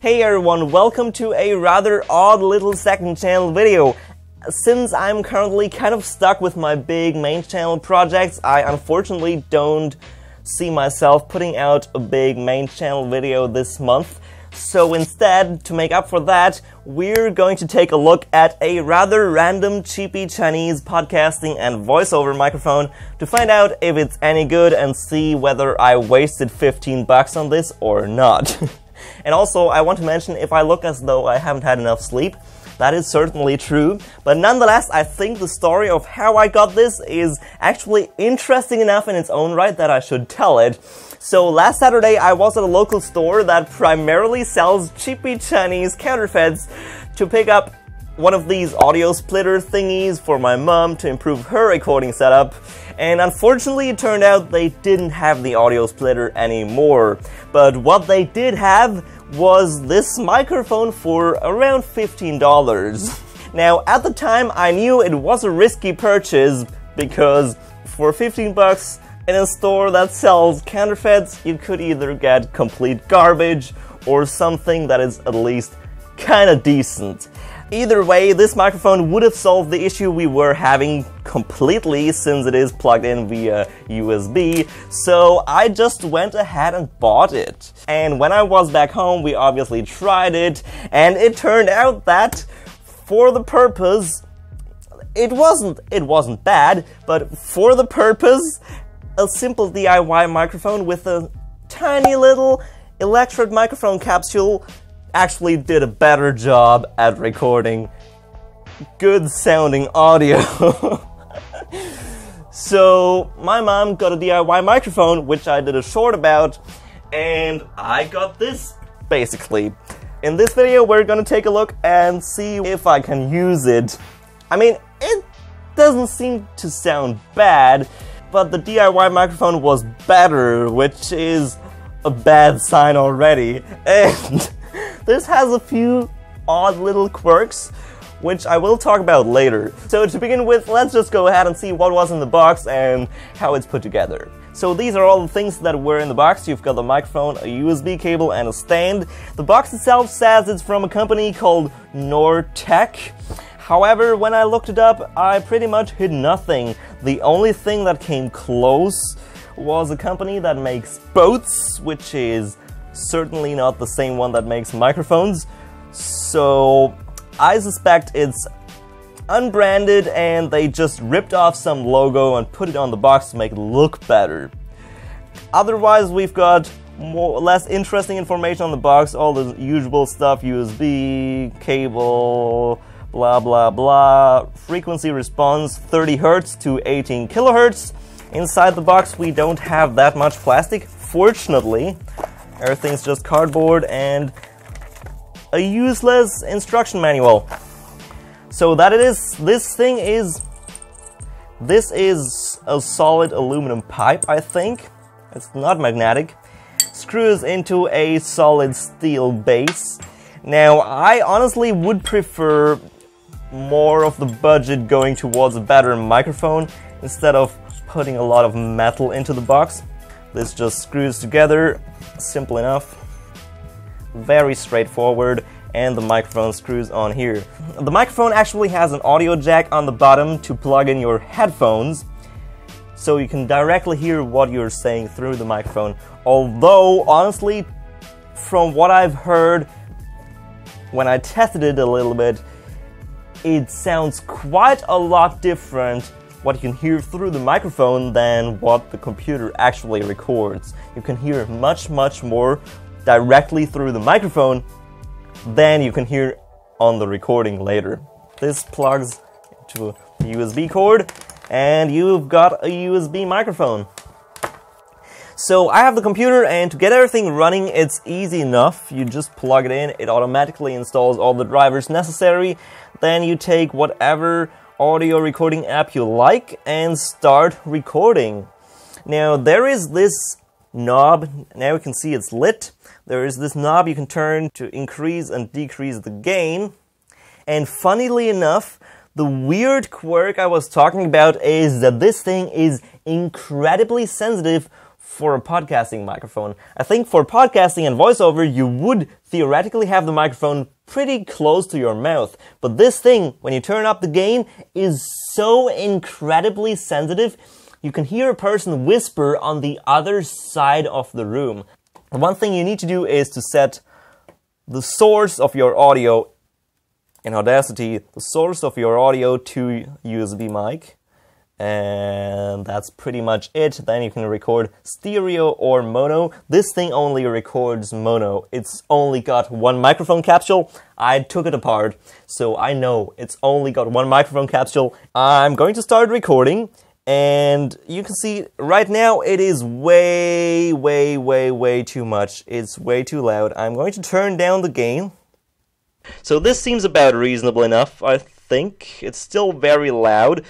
Hey everyone, welcome to a rather odd little second channel video. Since I'm currently kind of stuck with my big main channel projects, I unfortunately don't see myself putting out a big main channel video this month. So instead, to make up for that, we're going to take a look at a rather random cheapy Chinese podcasting and voiceover microphone to find out if it's any good and see whether I wasted 15 bucks on this or not. And also, I want to mention, if I look as though I haven't had enough sleep, that is certainly true, but nonetheless, I think the story of how I got this is actually interesting enough in its own right that I should tell it. So last Saturday, I was at a local store that primarily sells cheapy Chinese counterfeits to pick up one of these audio splitter thingies for my mom to improve her recording setup, and unfortunately it turned out they didn't have the audio splitter anymore. But what they did have was this microphone for around $15. Now, at the time I knew it was a risky purchase because for 15 bucks in a store that sells counterfeits, you could either get complete garbage or something that is at least kinda decent. Either way, this microphone would have solved the issue we were having completely since it is plugged in via USB, so I just went ahead and bought it. And when I was back home, we obviously tried it, and it turned out that for the purpose, it wasn't bad, but for the purpose, a simple DIY microphone with a tiny little electret microphone capsule actually did a better job at recording good sounding audio. So my mom got a DIY microphone, which I did a short about, and I got this basically. In this video we're gonna take a look and see if I can use it. I mean, it doesn't seem to sound bad, but the DIY microphone was better, which is a bad sign already. And this has a few odd little quirks, which I will talk about later. So to begin with, let's just go ahead and see what was in the box and how it's put together. So these are all the things that were in the box. You've got the microphone, a USB cable, and a stand. The box itself says it's from a company called Nortec. However, when I looked it up, I pretty much hit nothing. The only thing that came close was a company that makes boats, which is certainly not the same one that makes microphones. So I suspect it's unbranded and they just ripped off some logo and put it on the box to make it look better. Otherwise, we've got more or less interesting information on the box, all the usual stuff, USB, cable, blah blah blah, frequency response 30 Hz to 18 kHz. Inside the box we don't have that much plastic, fortunately. Everything's just cardboard and a useless instruction manual. So that it is, this is a solid aluminum pipe, I think. It's not magnetic. Screws into a solid steel base. Now, I honestly would prefer more of the budget going towards a better microphone instead of putting a lot of metal into the box. This just screws together, simple enough, very straightforward, and the microphone screws on here. The microphone actually has an audio jack on the bottom to plug in your headphones, so you can directly hear what you're saying through the microphone. Although, honestly, from what I've heard, when I tested it a little bit, it sounds quite a lot different what you can hear through the microphone than what the computer actually records. You can hear much more directly through the microphone than you can hear on the recording later. This plugs into a USB cord and you've got a USB microphone. So I have the computer, and to get everything running, it's easy enough. You just plug it in, it automatically installs all the drivers necessary. Then you take whatever audio recording app you like and start recording. Now there is this knob, now you can see it's lit. There is this knob you can turn to increase and decrease the gain. And funnily enough, the weird quirk I was talking about is that this thing is incredibly sensitive for a podcasting microphone. I think for podcasting and voiceover, you would theoretically have the microphone pretty close to your mouth. But this thing, when you turn up the gain, is so incredibly sensitive, you can hear a person whisper on the other side of the room. And one thing you need to do is to set the source of your audio in Audacity, the source of your audio to USB mic. And that's pretty much it. Then you can record stereo or mono. This thing only records mono. It's only got one microphone capsule. I took it apart, so I know it's only got one microphone capsule. I'm going to start recording, and you can see right now it is way too much. It's way too loud. I'm going to turn down the gain. So this seems about reasonable enough, I think. It's still very loud.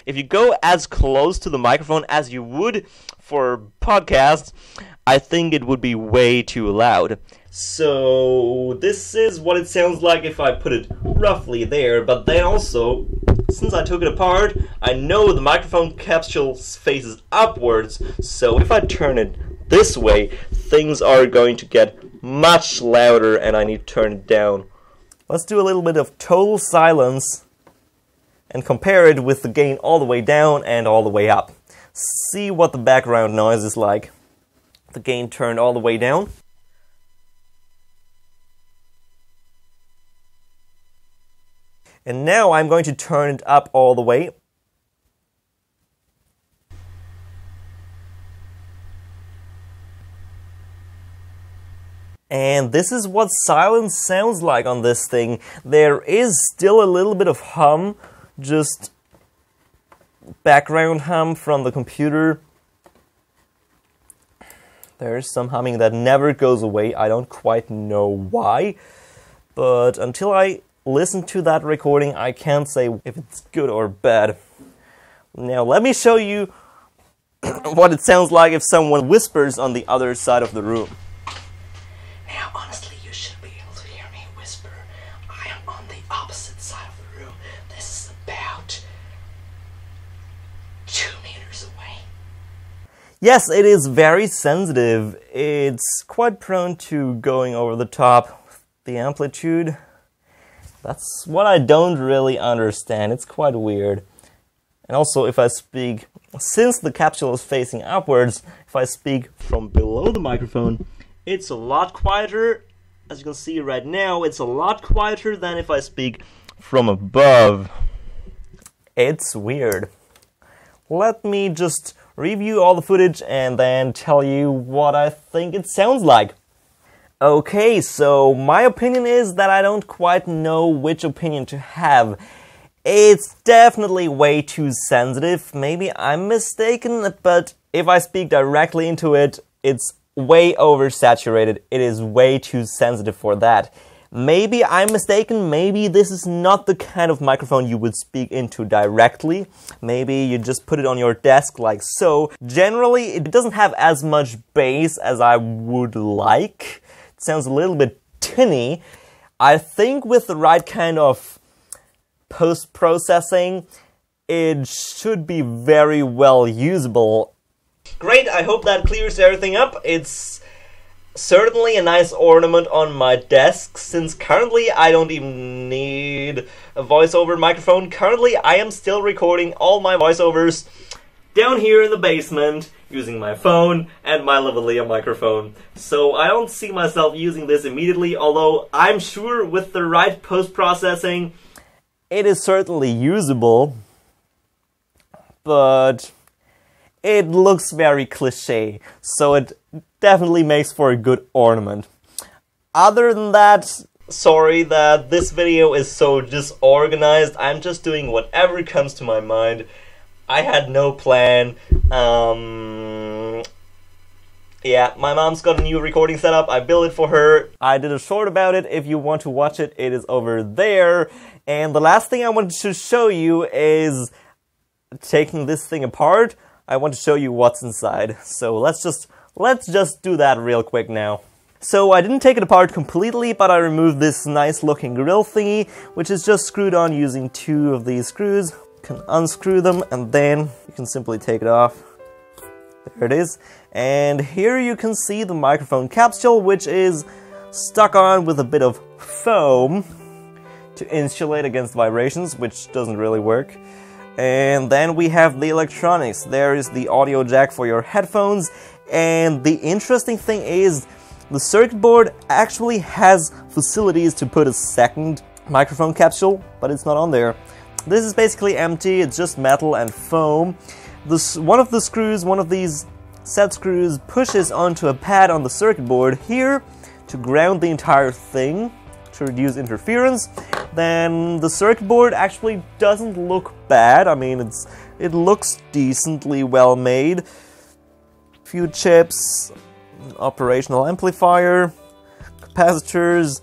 If you go as close to the microphone as you would for podcasts, I think it would be way too loud. So this is what it sounds like if I put it roughly there, but then also, since I took it apart, I know the microphone capsule faces upwards, so if I turn it this way, things are going to get much louder and I need to turn it down. Let's do a little bit of total silence and compare it with the gain all the way down and all the way up. See what the background noise is like. The gain turned all the way down. And now I'm going to turn it up all the way. And this is what silence sounds like on this thing. There is still a little bit of hum, just background hum from the computer. There's some humming that never goes away. I don't quite know why, but until I listen to that recording, I can't say if it's good or bad. Now let me show you what it sounds like if someone whispers on the other side of the room. Now honestly, you should be able to hear me whisper. I am on the opposite side of the room. This is about 2 meters away. Yes, it is very sensitive. It's quite prone to going over the top with the amplitude. That's what I don't really understand. It's quite weird. And also, if I speak, since the capsule is facing upwards, if I speak from below the microphone, it's a lot quieter. As you can see right now, it's a lot quieter than if I speak from above. It's weird. Let me just review all the footage and then tell you what I think it sounds like. Okay, so my opinion is that I don't quite know which opinion to have. It's definitely way too sensitive. Maybe I'm mistaken, but if I speak directly into it, it's way oversaturated. It is way too sensitive for that. Maybe I'm mistaken. Maybe this is not the kind of microphone you would speak into directly. Maybe you just put it on your desk like so. Generally, it doesn't have as much bass as I would like. It sounds a little bit tinny. I think with the right kind of post-processing, it should be very well usable. Great, I hope that clears everything up. It's certainly a nice ornament on my desk, since currently I don't even need a voiceover microphone. Currently I am still recording all my voiceovers down here in the basement using my phone and my lavalier microphone. So I don't see myself using this immediately, although I'm sure with the right post-processing it is certainly usable, but it looks very cliché, so it definitely makes for a good ornament. Other than that, sorry that this video is so disorganized. I'm just doing whatever comes to my mind. I had no plan. Yeah, my mom's got a new recording setup. I built it for her. I did a short about it. If you want to watch it, it is over there. And the last thing I wanted to show you is taking this thing apart. I want to show you what's inside. So let's just do that real quick now. So I didn't take it apart completely, but I removed this nice looking grill thingy, which is just screwed on using 2 of these screws. You can unscrew them and then you can simply take it off. There it is. And here you can see the microphone capsule, which is stuck on with a bit of foam to insulate against vibrations, which doesn't really work. And then we have the electronics. There is the audio jack for your headphones, and the interesting thing is the circuit board actually has facilities to put a second microphone capsule, but it's not on there. This is basically empty, it's just metal and foam. One of these set screws pushes onto a pad on the circuit board here to ground the entire thing to reduce interference. Then the circuit board actually doesn't look bad. I mean, it looks decently well made. Few chips, operational amplifier, capacitors,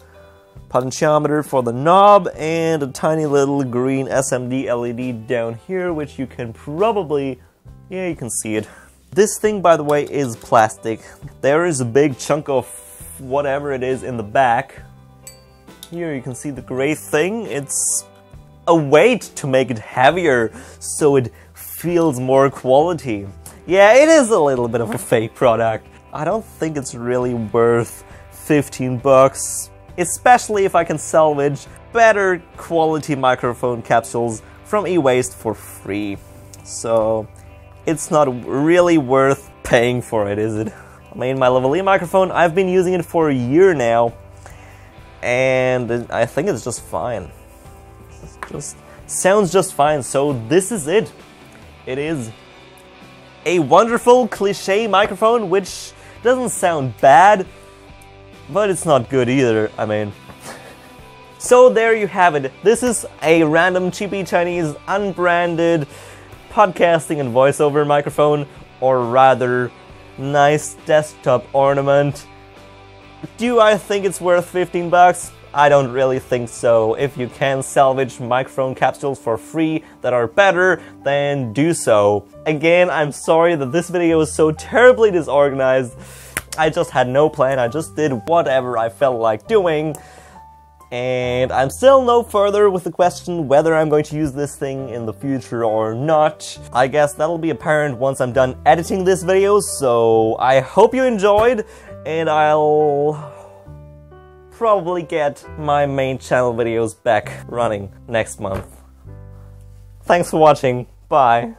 potentiometer for the knob, and a tiny little green SMD LED down here, which you can probably, yeah, you can see it. This thing, by the way, is plastic. There is a big chunk of whatever it is in the back. Here you can see the gray thing. It's a weight to make it heavier, so it feels more quality. Yeah, it is a little bit of a fake product. I don't think it's really worth 15 bucks, especially if I can salvage better quality microphone capsules from e-waste for free. So it's not really worth paying for it, is it? I mean, my lavalier microphone, I've been using it for a year now, and I think it's just fine. It just sounds just fine, so this is it. It is a wonderful cliché microphone, which doesn't sound bad, but it's not good either, I mean. So there you have it. This is a random cheapy Chinese unbranded podcasting and voiceover microphone, or rather nice desktop ornament. Do I think it's worth 15 bucks? I don't really think so. If you can salvage microphone capsules for free that are better, then do so. Again, I'm sorry that this video is so terribly disorganized. I just had no plan, I just did whatever I felt like doing. And I'm still no further with the question whether I'm going to use this thing in the future or not. I guess that'll be apparent once I'm done editing this video, so I hope you enjoyed, and I'll probably get my main channel videos back running next month. Thanks for watching, bye!